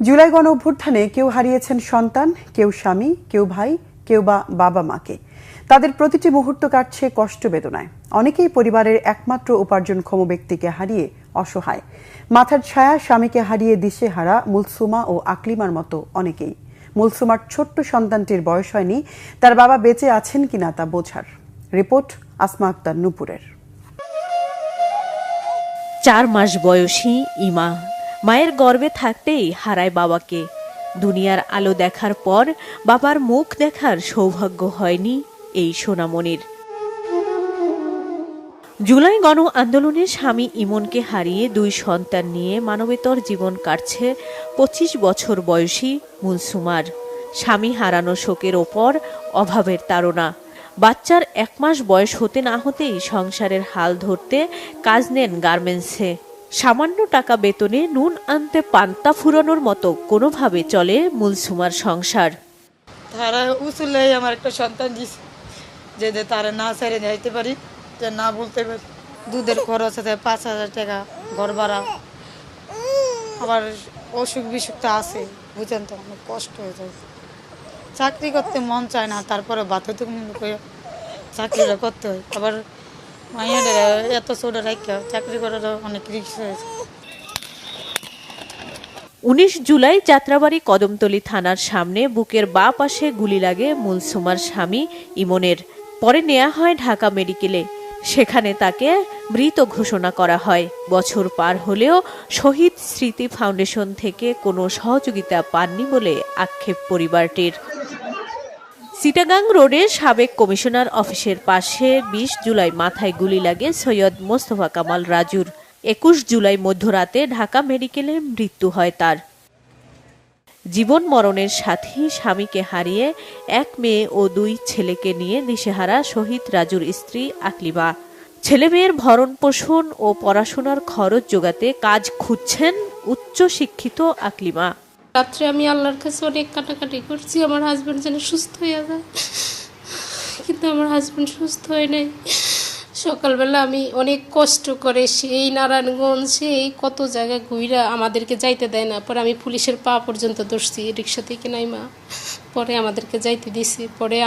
জুলাই গণ অভ্যুত্থানে কেউ হারিয়েছেন সন্তান, কেউ স্বামী, কেউ ভাই, কেউ বা বাবা মাকে। তাদের প্রতিটি মুহূর্ত কাটছে কষ্ট বেদনায়। অনেকেই পরিবারের একমাত্র উপার্জনক্ষম ব্যক্তিকে হারিয়ে অসহায়। মাথার ছায়া স্বামীকে হারিয়ে দিশেহারা মুলসুমা ও আকলিমার মতো অনেকেই। মুলসুমার ছোট্ট সন্তানটির বয়স হয়নি তার বাবা বেঁচে আছেন কিনা তা বোঝার। রিপোর্ট আসমা আক্তার নূপুরের। 4 মাস বয়সী ইমা মায়ের গর্ভে থাকতেই হারায় বাবাকে। দুনিয়ার আলো দেখার পর বাবার মুখ দেখার সৌভাগ্য হয়নি এই সোনামণির। জুলাই গণ আন্দোলনে স্বামী ইমনকে হারিয়ে 2 সন্তান নিয়ে মানবেতর জীবন কাটছে 25 বছর বয়সী মুলসুমার। স্বামী হারানো শোকের ওপর অভাবের তাড়না। বাচ্চার 1 মাস বয়স হতে না হতেই সংসারের হাল ধরতে কাজ নেন গার্মেন্টসে। সামান্য টাকা বেতনে নুন আনতে পান্তা ফুরানোর মতো কোনোভাবে চলে মুলসুমার সংসার। তারা উসুলে আমার একটা সন্তান দিছে যে তারা না ছেড়ে যাইতে পারি, যে না বলতে পারি। দুধের খরচ আছে 5,000 টাকা, ঘর ভাড়া, আবার অসুখ বিসুখটা আছে, বুঝেন তো, অনেক কষ্ট হয়ে যায়। চাকরি করতে মন চায় না, তারপরে বাধ্যতামূলক চাকরিটা করতে হয়। আবার মাইয়াদের এত ছোট রাখা চাকরি করাটা অনেক রিস্ক হয়েছে। 19 জুলাই যাত্রাবাড়ি কদমতলী থানার সামনে বুকের বাঁ পাশে গুলি লাগে মুলসুমার স্বামী ইমনের। পরে নেওয়া হয় ঢাকা মেডিকেলে। সেখানে তাকে মৃত ঘোষণা করা হয়। বছর পার হলেও শহীদ স্মৃতি ফাউন্ডেশন থেকে কোনো সহযোগিতা পাননি বলে আক্ষেপ পরিবারটির। চিটাগাং রোডের সাবেক কমিশনার অফিসের পাশে 20 জুলাই মাথায় গুলি লাগে সৈয়দ মোস্তফা কামাল রাজুর। 21 জুলাই মধ্যরাতে ঢাকা মেডিকেলে মৃত্যু হয় তার। জীবন মরণের সাথে স্বামীকে হারিয়ে 1 মেয়ে ও 2 ছেলেকে নিয়ে দিশেহারা শহীদ রাজুর স্ত্রী আকলিমা। ছেলে মেয়ের ভরণ পোষণ ও পড়াশোনার খরচ জোগাতে কাজ খুঁজছেন উচ্চ শিক্ষিত আকলিমা। রাত্রে আমি আল্লাহর কাছে অনেক কাটাকাটি করছি আমার হাজব্যান্ড যেন সুস্থ হয়ে যায়, কিন্তু আমার হাজব্যান্ড সুস্থ হয় নাই। সকালবেলা আমি অনেক কষ্ট করে সেই নারায়ণগঞ্জ সেই কত জায়গায় ঘুরা আমাদেরকে যাইতে দেয় না। পরে আমি পুলিশের পা পর্যন্ত দৌড়ছি রিক্সা থেকে নাইমা, পরে আমাদেরকে যাইতে দিছি। পরে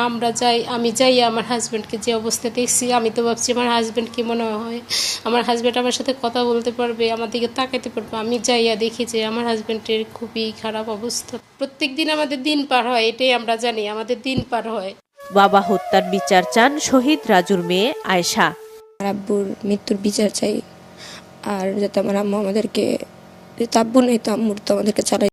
আমি যাই আমার হাজব্যান্ডকে যে অবস্থা দেখছি, আমি তো ভাবছি আমার হাজব্যান্ড কি মনে হয়, আমার হাজব্যান্ড আমার সাথে কথা বলতে পারবে, আমার দিকে তাকাইতে পারবে। আমি যাইয়া দেখি যে আমার হাজব্যান্ডের খুবই খারাপ অবস্থা। প্রত্যেক দিন আমাদের দিন পার হয়, এটাই আমরা জানি, আমাদের দিন পার হয়। বাবা হত্যার বিচার চান শহীদ রাজুর মেয়ে আয়েশা। আব্বুর মৃত্যুর বিচার চাই, আর যাতে আমার আম্মু আমাদেরকে, আব্বু নেই তো আম্মুর তো আমাদেরকে চালাই